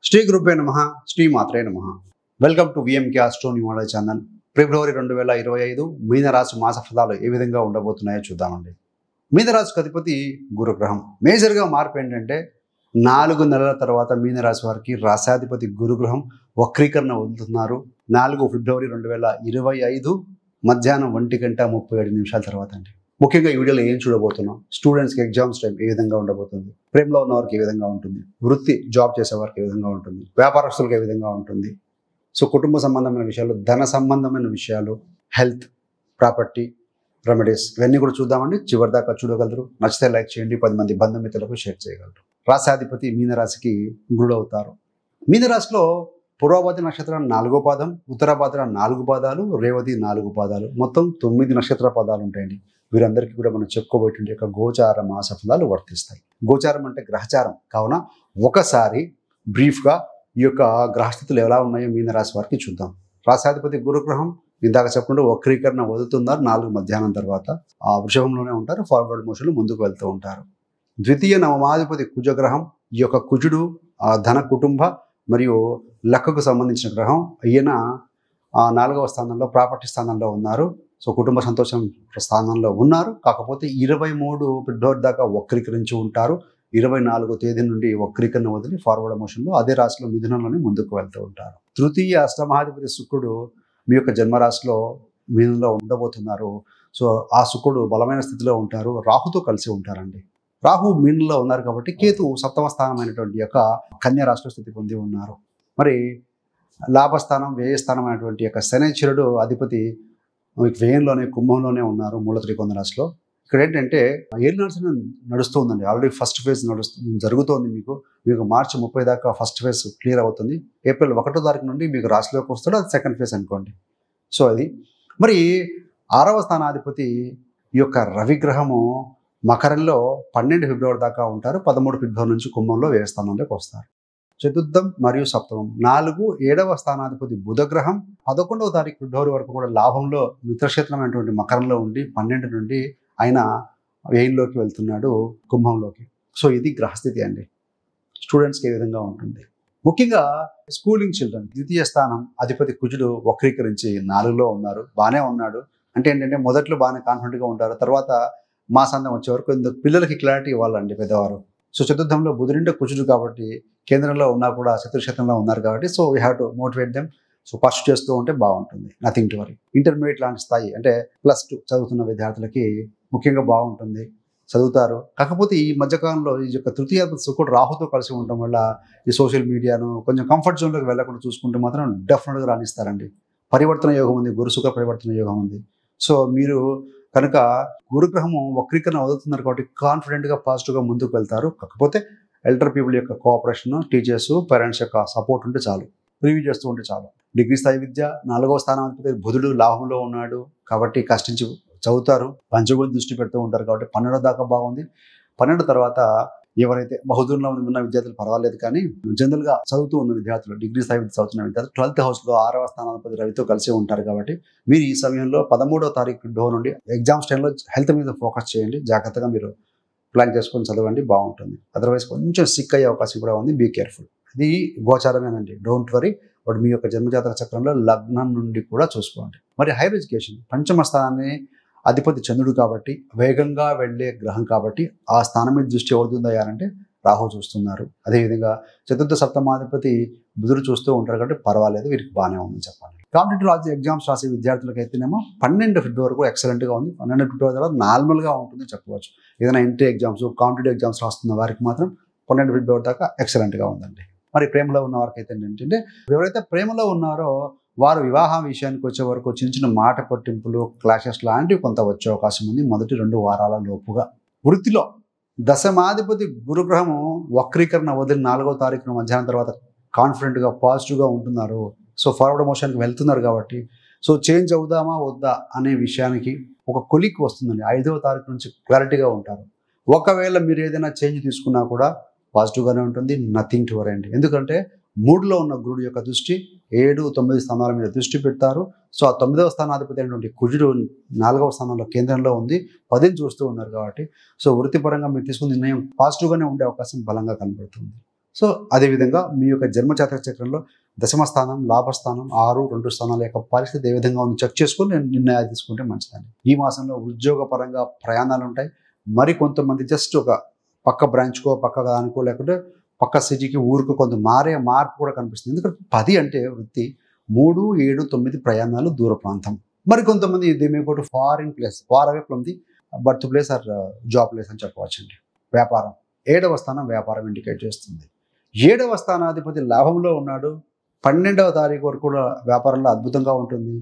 శ్రీ గురుభ్యో నమః శ్రీ మాత్రే నమః వెల్కమ్ టు విఎంకే ఆస్ట్రోని మోడల్ ఛానల్. ఫిబ్రవరి 2025 మీనరాశి మాస ఫలాలు ఏ విధంగా ఉండబోతున్నాయో చూద్దామండి. మీనరాశికి అధిపతి గురుగ్రహం. మేజర్గా మార్పు ఏంటంటే 4 నెలల తర్వాత మీనరాశి వారికి రాశాధిపతి గురుగ్రహం వక్రీకరణ వదులుతున్నారు. 4 ఫిబ్రవరి 2025 మధ్యాహ్నం 1:37 తర్వాత అండి. ముఖ్యంగా ఈ వీడియోలో ఏం చూడబోతున్నాం, స్టూడెంట్స్కి ఎగ్జామ్స్ టైం ఏ విధంగా ఉండబోతుంది, ప్రేమలో ఉన్నవారికి ఏ విధంగా ఉంటుంది, వృత్తి జాబ్ చేసేవారికి ఏ విధంగా ఉంటుంది, వ్యాపారస్తులకు ఏ విధంగా ఉంటుంది, సో కుటుంబ సంబంధమైన విషయాలు, ధన సంబంధమైన విషయాలు, హెల్త్, ప్రాపర్టీ, రెమెడీస్ ఇవన్నీ కూడా చూద్దామండి. చివరి దాకా చూడగలరు. నచ్చితే లైక్ చేయండి, 10 మంది బంధుమిత్రులకు షేర్ చేయగలరు. రాశాధిపతి మీనరాశికి గురుడు అవుతారు. మీనరాశిలో పూర్వభాద్ర నక్షత్రం 4వ పాదం, ఉత్తరాభాద్ర 4 పాదాలు, రేవతి 4 పాదాలు, మొత్తం 9 నక్షత్ర పాదాలు ఉంటాయండి. వీరందరికీ కూడా మనం చెప్పుకోబోయేటువంటి యొక్క గోచార మాస ఫలాలు వర్తిస్తాయి. గోచారం అంటే గ్రహచారం కావున ఒకసారి బ్రీఫ్గా ఈ యొక్క గ్రహస్థితులు ఎలా ఉన్నాయో మీనరాశి వారికి చూద్దాం. రాశాధిపతి గురుగ్రహం ఇందాక చెప్పకుండా వక్రీకరణ వదులుతున్నారు. 4 మధ్యాహ్నం తర్వాత ఆ వృషభంలోనే ఉంటారు. ఫార్వర్డ్ మోషన్లు ముందుకు వెళ్తూ ఉంటారు. ద్వితీయ నవమాధిపతి కుజగ్రహం. ఈ యొక్క కుజుడు ధన, కుటుంబ మరియు లక్కకు సంబంధించిన గ్రహం. ఈయన 4వ స్థానంలో ప్రాపర్టీ స్థానంలో ఉన్నారు. సో కుటుంబ సంతోషం స్థానంలో ఉన్నారు. కాకపోతే 23 ఫిబ్రవరి దాకా వక్రీకరించి ఉంటారు. 24 తేదీ నుండి వక్రీకరణ వదిలి ఫార్వర్డ్ మోషన్లో అదే రాశిలో మిథునంలోనే ముందుకు వెళ్తూ ఉంటారు. తృతీయ అష్టమాధిపతి శుక్రుడు మీ యొక్క జన్మరాశిలో మీనంలో ఉండబోతున్నారు. సో ఆ శుక్రుడు బలమైన స్థితిలో ఉంటారు. రాహుతో కలిసి ఉంటారండి. రాహు మీనంలో ఉన్నారు కాబట్టి కేతు 7వ స్థానమైనటువంటి యొక్క కన్యా రాశిలో స్థితి పొంది ఉన్నారు. మరి లాభస్థానం, వ్యయస్థానం అయినటువంటి యొక్క శనైశ్వరుడు అధిపతి వ్యయంలోనే, కుంభంలోనే ఉన్నారు మూల త్రికోణ రాశిలో. ఇక్కడ ఏంటంటే ఏళ్ళు నడుస్తూ ఉందండి. ఆల్రెడీ ఫస్ట్ ఫేజ్ జరుగుతోంది. మీకు మార్చి 30 దాకా ఫస్ట్ ఫేజ్ క్లియర్ అవుతుంది. ఏప్రిల్ 1వ తారీఖు నుండి మీకు రాశిలోకి వస్తాడు. అది సెకండ్ ఫేజ్ అనుకోండి. సో అది మరి 6వ స్థానాధిపతి ఈ యొక్క రవిగ్రహము మకరంలో 12 ఫిబ్రవరి దాకా ఉంటారు. 13 ఫిబ్రవరి నుంచి కుంభంలో వ్యయస్థానంలోకి వస్తారు. చతుర్థం మరియు సప్తమం 4, 7వ స్థానాధిపతి బుధగ్రహం 11వ తారీఖు ఫిబ్రవరి వరకు కూడా లాభంలో మిత్రక్షేత్రమైనటువంటి మకరంలో ఉండి 12 నుండి ఆయన వ్యయంలోకి వెళ్తున్నాడు, కుంభంలోకి. సో ఇది గ్రహస్థితి అండి. స్టూడెంట్స్కి ఏ విధంగా ఉంటుంది, ముఖ్యంగా స్కూలింగ్ చిల్డ్రన్. ద్వితీయ స్థానం అధిపతి కుజుడు వక్రీకరించి 4లో ఉన్నారు. బాగానే ఉన్నాడు. అంటే ఏంటంటే మొదట్లో బాగానే కాన్ఫిడెంట్గా ఉంటారు. తర్వాత మాసాంతం వచ్చే వరకు ఎందుకు పిల్లలకి క్లారిటీ ఇవ్వాలండి పెద్దవారు. సో చతుర్థంలో బుధుడింటే కుజుడు కాబట్టి కేంద్రంలో ఉన్నా కూడా శత్రుక్షేత్రంలో ఉన్నారు కాబట్టి so we have to motivate them. So first చేస్తూ ఉంటే బాగుంటుంది. Nothing to worry. ఇంటర్మీడియట్ లాంటి స్థాయి అంటే +2 చదువుతున్న విద్యార్థులకి ముఖ్యంగా బాగుంటుంది, చదువుతారు. కాకపోతే ఈ మధ్యకాలంలో ఈ యొక్క తృతీయాధిపతి శుక్రుడు రాహుతో కలిసి ఉండటం వల్ల ఈ సోషల్ మీడియాను కొంచెం కంఫర్ట్ జోన్లోకి వెళ్ళకుండా చూసుకుంటే మాత్రం డెఫినెట్గా రాణిస్తారండి. పరివర్తన యోగం ఉంది, గురుసుఖ పరివర్తన యోగం ఉంది. సో మీరు కనుక గురుగ్రహము వక్రీకరణ వదులుతున్నారు కాబట్టి కాన్ఫిడెంట్గా, పాజిటివ్గా ముందుకు వెళ్తారు. కాకపోతే ఎల్డర్ పీపుల్ యొక్క కోఆపరేషన్, టీచర్స్, పేరెంట్స్ యొక్క సపోర్ట్ ఉంటే చాలు, రివ్యూ చేస్తూ ఉంటే చాలు. డిగ్రీ స్థాయి విద్య 4వ స్థానాధిపతి బుధుడు లాభంలో ఉన్నాడు కాబట్టి కష్టించి చదువుతారు. పంచభూతి దృష్టి పెడుతూ ఉంటారు కాబట్టి 12 దాకా బాగుంది. 12 తర్వాత ఎవరైతే బహుదూరంలో ఉన్న విద్యార్థులు పర్వాలేదు, కానీ జనరల్గా చదువుతూ ఉన్న విద్యార్థులు, డిగ్రీ స్థాయి చదువుతున్న విద్యార్థులు 12th హౌస్లో 6వ స్థానాధిపతి రవితో కలిసి ఉంటారు కాబట్టి మీరు ఈ సమయంలో 13వ తారీఖు నుండి ఎగ్జామ్స్ టైంలో హెల్త్ మీద ఫోకస్ చేయండి. జాగ్రత్తగా మీరు ప్లాన్ చేసుకొని చదవండి, బాగుంటుంది. అదర్వైజ్ కొంచెం సిక్ అయ్యే అవకాశం కూడా ఉంది. Be careful. ఇది గోచారమేనండి, డోంట్ వరీ. బట్ మీ యొక్క జన్మజాతక చక్రంలో లగ్నం నుండి కూడా చూసుకోండి. మరి హైయర్ ఎడ్యుకేషన్, పంచమ స్థానాన్ని అధిపతి చంద్రుడు కాబట్టి వేగంగా వెళ్ళే గ్రహం కాబట్టి ఆ స్థానం మీద దృష్టి ఎవరుతుందయ్యారంటే రాహు చూస్తున్నారు. అదేవిధంగా చతుర్థ సప్తమాధిపతి బుధుడు చూస్తూ ఉంటారు కాబట్టి పర్వాలేదు, వీరికి బాగానే ఉందని చెప్పాలి. కాంపిటేటివ్ ఎగ్జామ్స్ రాసే విద్యార్థులకు అయితేనేమో 12 ఫిబ్రవరి వరకు ఎక్సలెంట్గా ఉంది. 12 ఫిబ్రవరి తర్వాత నార్మల్గా ఉంటుంది చెప్పవచ్చు. ఏదైనా ఎంట్రీ ఎగ్జామ్స్, కాంపిటేటివ్ ఎగ్జామ్స్ రాస్తున్న వారికి మాత్రం 12 ఫిబ్రవరి దాకా ఎక్సలెంట్గా ఉందండి. మరి ప్రేమలో ఉన్న వారికి అయితే ఏంటంటే ఎవరైతే ప్రేమలో ఉన్నారో వారు వివాహం విషయానికి వచ్చే వరకు చిన్న చిన్న మాట పట్టింపులు, క్లాషెస్ లాంటివి కొంత వచ్చే అవకాశం ఉంది మొదటి 2 వారాల లోపుగా. వృత్తిలో దశమాధిపతి గురుగ్రహము వక్రీకరణ వదిలి 4వ తారీఖున మధ్యాహ్నం తర్వాత కాన్ఫిడెంట్గా, పాజిటివ్గా ఉంటున్నారు. సో ఫార్వర్డ్ మోషన్కి వెళ్తున్నారు కాబట్టి సో చేంజ్ అవుదామా వద్దా అనే విషయానికి ఒక కొలిక్ వస్తుందండి. 5వ తారీఖు నుంచి క్లారిటీగా ఉంటారు. ఒకవేళ మీరు ఏదైనా చేంజ్ తీసుకున్నా కూడా పాజిటివ్గానే ఉంటుంది. నథింగ్ టు వరీ అండి. ఎందుకంటే 3లో ఉన్న గురుడు యొక్క దృష్టి 7, 9 స్థానాల మీద దృష్టి పెడతారు. సో ఆ 9వ స్థానాధిపతి అయినటువంటి కుజుడు 4వ స్థానంలో కేంద్రంలో ఉంది, 10ని చూస్తూ ఉన్నారు కాబట్టి సో వృత్తిపరంగా మీరు తీసుకున్న నిర్ణయం పాజిటివ్గానే ఉండే అవకాశం బలంగా కనబడుతుంది. సో అదేవిధంగా మీ యొక్క జన్మజాతక చక్రంలో దశమ స్థానం, లాభస్థానం, 6, 2 స్థానాల యొక్క పరిస్థితి ఏ విధంగా ఉందో చెక్ చేసుకొని నేను నిర్ణయాలు తీసుకుంటే మంచిదండి. ఈ మాసంలో ఉద్యోగపరంగా ప్రయాణాలు ఉంటాయి. మరి కొంతమంది జస్ట్ ఒక పక్క బ్రాంచ్కో, పక్క దానికో, లేకుంటే పక్క సిటీకి, ఊరుకు కొంత మార్పు కూడా కనిపిస్తుంది. ఎందుకంటే 10 అంటే వృత్తి, 3, 7, 9 ప్రయాణాలు దూర ప్రాంతం. మరి కొంతమంది they may go to foreign place, far away from the birth place or job place అని చెప్పవచ్చండి. వ్యాపారం 7వ స్థానం వ్యాపారం ఇండికేట్ చేస్తుంది. 7వ స్థానాధిపతి లాభంలో ఉన్నాడు. 12వ తారీఖు వరకు కూడా వ్యాపారంలో అద్భుతంగా ఉంటుంది.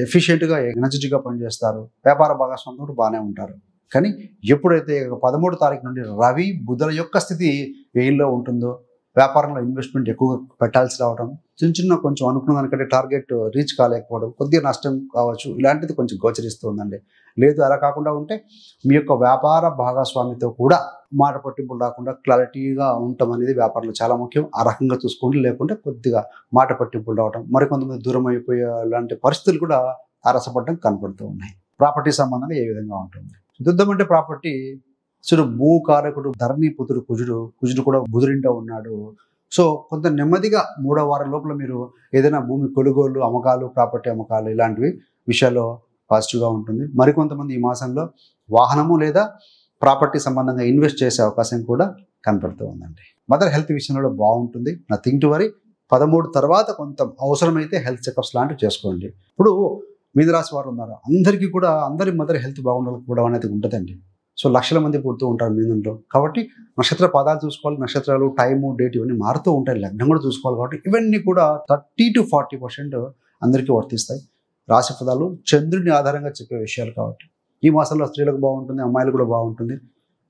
ఎఫిషియెంట్గా, ఎనర్జెటిక్గా పనిచేస్తారు. వ్యాపార భాగస్వాములు బాగానే ఉంటారు. కానీ ఎప్పుడైతే 13వ తారీఖు నుండి రవి, బుధుల యొక్క స్థితి వెయిల్లో ఉంటుందో వ్యాపారంలో ఇన్వెస్ట్మెంట్ ఎక్కువగా పెట్టాల్సి రావడం, చిన్న కొంచెం అనుకున్న దానికంటే టార్గెట్ రీచ్ కాలేకపోవడం, కొద్దిగా నష్టం కావచ్చు, ఇలాంటిది కొంచెం గోచరిస్తుందండి. లేదు అలా కాకుండా ఉంటే మీ యొక్క వ్యాపార భాగస్వామితో కూడా మాట పట్టింపులు రాకుండా క్లారిటీగా ఉండటం అనేది వ్యాపారంలో చాలా ముఖ్యం. ఆ రకంగా చూసుకోండి. లేకుంటే కొద్దిగా మాట పట్టింపులు రావడం, మరికొంతమంది దూరం అయిపోయే లాంటి పరిస్థితులు కూడా తారసపడడం కనపడుతూ ఉన్నాయి. ప్రాపర్టీ సంబంధంగా ఏ విధంగా ఉంటుంది చూద్దాం. అంటే ప్రాపర్టీ భూకారకుడు ధరణి పుత్రుడు కుజుడు కూడా బుధుడింట ఉన్నాడు. సో కొంత నెమ్మదిగా 3వ వారం లోపల మీరు ఏదైనా భూమి కొనుగోలు, అమ్మకాలు, ప్రాపర్టీ అమ్మకాలు ఇలాంటివి విషయాల్లో పాజిటివ్గా ఉంటుంది. మరికొంతమంది ఈ మాసంలో వాహనము లేదా ప్రాపర్టీ సంబంధంగా ఇన్వెస్ట్ చేసే అవకాశం కూడా కనపడుతూ ఉందండి. మదర్ హెల్త్ విషయంలో బాగుంటుంది. Nothing to worry. 13 తర్వాత కొంత అవసరమైతే హెల్త్ చెకప్స్ లాంటివి చేసుకోండి. ఇప్పుడు మీనరాశి వారు ఉన్నారు, అందరికీ కూడా అందరి మదర్ హెల్త్ బాగుండకపోవడం అనేది ఉంటుందండి. సో లక్షల మంది పుడుతూ ఉంటారు మీనంలో. కాబట్టి నక్షత్ర పాదాలు చూసుకోవాలి. నక్షత్రాలు, టైము, డేట్ ఇవన్నీ మారుతూ ఉంటాయి. లగ్నం కూడా చూసుకోవాలి. కాబట్టి ఇవన్నీ కూడా 30 to 40% అందరికీ వర్తిస్తాయి. రాశి ఫలాలు చంద్రుడిని ఆధారంగా చెప్పే విషయాలు కాబట్టి ఈ మాసంలో స్త్రీలకు బాగుంటుంది, అమ్మాయిలు కూడా బాగుంటుంది.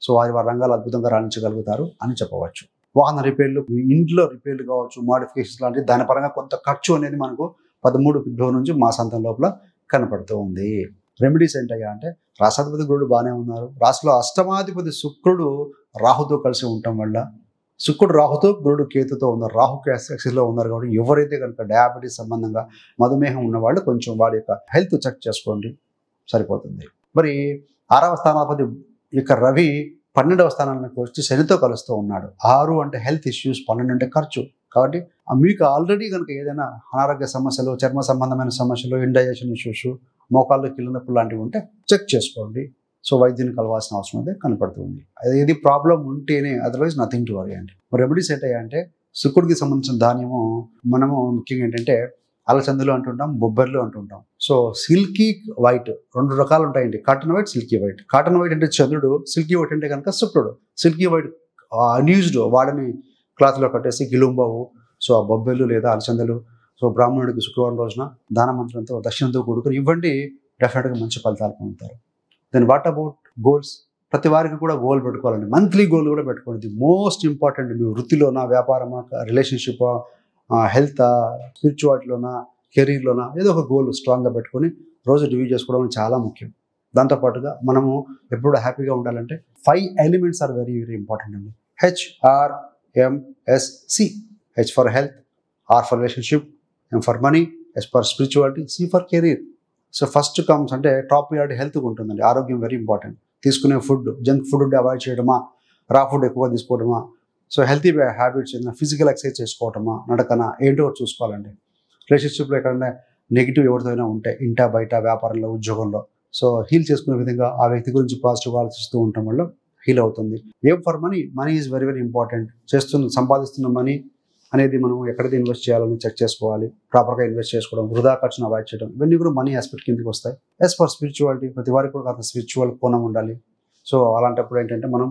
సో వారి రంగాలు అద్భుతంగా రాణించగలుగుతారు అని చెప్పవచ్చు. వాహన రిపేర్లు, ఇంట్లో రిపేర్లు కావచ్చు, మాడిఫికేషన్స్ లాంటివి, దాని పరంగా కొంత ఖర్చు అనేది మనకు 13 ఫిబ్రవరి నుంచి మాసాంతం లోపల కనపడుతూ ఉంది. రెమెడీస్ ఏంటయ్యా అంటే రాసాధిపతి గురుడు బాగానే ఉన్నారు. రాశిలో అష్టమాధిపతి శుక్రుడు రాహుతో కలిసి ఉండటం వల్ల, శుక్రుడు రాహుతో, గురుడు కేతుతో ఉన్నారు. రాహు యాక్సిస్లో ఉన్నారు. కాబట్టి ఎవరైతే కనుక డయాబెటీస్ సంబంధంగా మధుమేహం ఉన్నవాళ్ళు కొంచెం వాడి యొక్క హెల్త్ చెక్ చేసుకోండి, సరిపోతుంది. మరి 6వ స్థానాధిపతి ఇక రవి 12వ స్థానానికి వచ్చి శనితో కలుస్తూ ఉన్నాడు. 6 అంటే హెల్త్ ఇష్యూస్, 12 అంటే ఖర్చు. కాబట్టి మీకు ఆల్రెడీ కనుక ఏదైనా అనారోగ్య సమస్యలు, చర్మ సంబంధమైన సమస్యలు, ఇండైజెషన్ ఇష్యూస్, మోకాళ్ళు కీళ్ళ నొప్పులు లాంటివి ఉంటే చెక్ చేసుకోండి. సో వైద్యుని కలవాల్సిన అవసరం అయితే కనపడుతుంది. ఏది ప్రాబ్లం ఉంటేనే, అదర్వైజ్ నథింగ్ టు వరీ అండి. మరి రెమెడీస్ ఏంటంటే శుక్రుడికి సంబంధించిన ధాన్యము మనము ముఖ్యంగా ఏంటంటే అలచందులు అంటుంటాం, బొబ్బర్లు అంటుంటాం. సో సిల్కీ వైట్ 2 రకాలు ఉంటాయండి. Cotton white, silky white. Cotton white అంటే చంద్రుడు, సిల్కీ వైట్ అంటే కనుక శుక్రుడు. సిల్కీ వైట్ అన్యూజ్డ్ వాడని క్లాత్లో కట్టేసి గిలుంబావు, సో ఆ బొబ్బెలు లేదా అలచందలు, సో బ్రాహ్మణుడికి శుక్రవారం రోజున దాన మంత్రంతో, దక్షిణంతో కూడుకొని ఇవ్వండి. డెఫినెట్గా మంచి ఫలితాలు పొందుతారు. Then what about goals? ప్రతి వారికి కూడా గోల్ పెట్టుకోవాలండి. మంత్లీ గోల్ కూడా పెట్టుకోండి. Most important. మీ వృత్తిలోనా, వ్యాపారమా, రిలేషన్షిప్, హెల్త్, స్పిరిచువాలిటీలోనా, కెరీర్లోనా ఏదో ఒక గోల్ స్ట్రాంగ్గా పెట్టుకొని రోజు రివ్యూ చేసుకోవడం చాలా ముఖ్యం. దాంతోపాటుగా మనము ఎప్పుడు హ్యాపీగా ఉండాలంటే 5 elements are very very important అండి. HRMSC. H for health, R for relationship, M for money, S for spirituality, C for career. So first comes అంటే టాప్ ప్రయారిటీ హెల్త్గా ఉంటుందండి. ఆరోగ్యం వెరీ ఇంపార్టెంట్. తీసుకునే ఫుడ్, జంక్ ఫుడ్ అవాయిడ్ చేయడమా, raw food ఎక్కువ తీసుకోవడమా, so healthy habits ఏదైనా physical exercise చేసుకోవటమా, నడకనా, ఏంటో చూసుకోవాలండి. రిలేషన్షిప్లో ఎక్కడైనా నెగిటివ్ ఎవరితోనైనా ఉంటే, ఇంట బయట, వ్యాపారంలో, ఉద్యోగంలో, సో హీల్ చేసుకునే విధంగా ఆ వ్యక్తి గురించి పాజిటివ్గా ఆలోచిస్తూ ఉండటం వల్ల హీల్ అవుతుంది. M for money? Money is very very important. సంపాదిస్తున్న మనీ అనేది మనం ఎక్కడైతే ఇన్వెస్ట్ చేయాలని చెక్ చేసుకోవాలి. ప్రాపర్గా ఇన్వెస్ట్ చేసుకోవడం, వృధా ఖర్చును అవాయిడ్ చేయడం, ఇవన్నీ కూడా మనీ ఆస్పెక్ట్ కిందకి వస్తాయి. As for spirituality. ప్రతి వారికి కూడా కాస్త స్పిరిచువల్ కోణం ఉండాలి. సో అలాంటప్పుడు ఏంటంటే మనం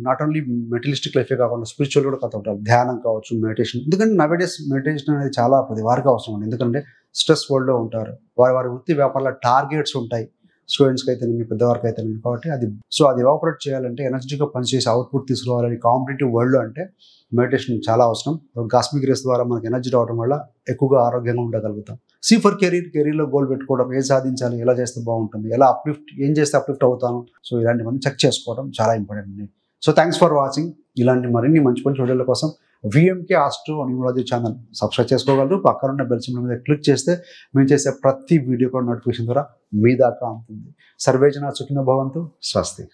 నాట్ ఓన్లీ మెటీరియలిస్టిక్ లైఫే కాకుండా స్పిరిచువల్ కూడా కథ ఉంటారు. ధ్యానం కావచ్చు, మెడిటేషన్. ఎందుకంటే నవేడేస్ మెడిటేషన్ అనేది చాలా ప్రతి వారికి అవసరం ఉంది. ఎందుకంటే స్ట్రెస్ వరల్డ్లో ఉంటారు. వారి వృత్తి వ్యాపారాల టార్గెట్స్ ఉంటాయి. స్టూడెంట్స్కి అయితే, మీ పెద్దవారికి అయితే. కాబట్టి అది ఎవాపరేట్ చేయాలంటే, ఎనర్జీగా పనిచేసి అవుట్పుట్ తీసుకురావాలని కాంపిటేటివ్ వరల్డ్లో అంటే మెడిటేషన్ చాలా అవసరం. కాస్మిక్ రేస్ ద్వారా మనకు ఎనర్జీ రావడం వల్ల ఎక్కువగా ఆరోగ్యంగా ఉండగలుగుతాం. C for career. కెరీర్లో గోల్ పెట్టుకోవడం, ఏం సాధించాలి, ఎలా చేస్తే బాగుంటుంది, ఎలా ఏం చేస్తే అప్లిఫ్ట్ అవుతాను, సో ఇలాంటివన్నీ చెక్ చేసుకోవడం చాలా ఇంపార్టెంట్ అండి. So thanks for watching. ఇలాంటి మరిన్ని మంచి వీడియోల కోసం VMK astro numerology channel subscribe చేసుకోగలరు. పక్కనున్న బెల్ సింబల్ మీద క్లిక్ చేస్తే మేము చేసే ప్రతి వీడియో కూడా నోటిఫికేషన్ ద్వారా మీ దాకా ఉంటుంది. సర్వేజన సుఖినో భవంతు. స్వస్తి.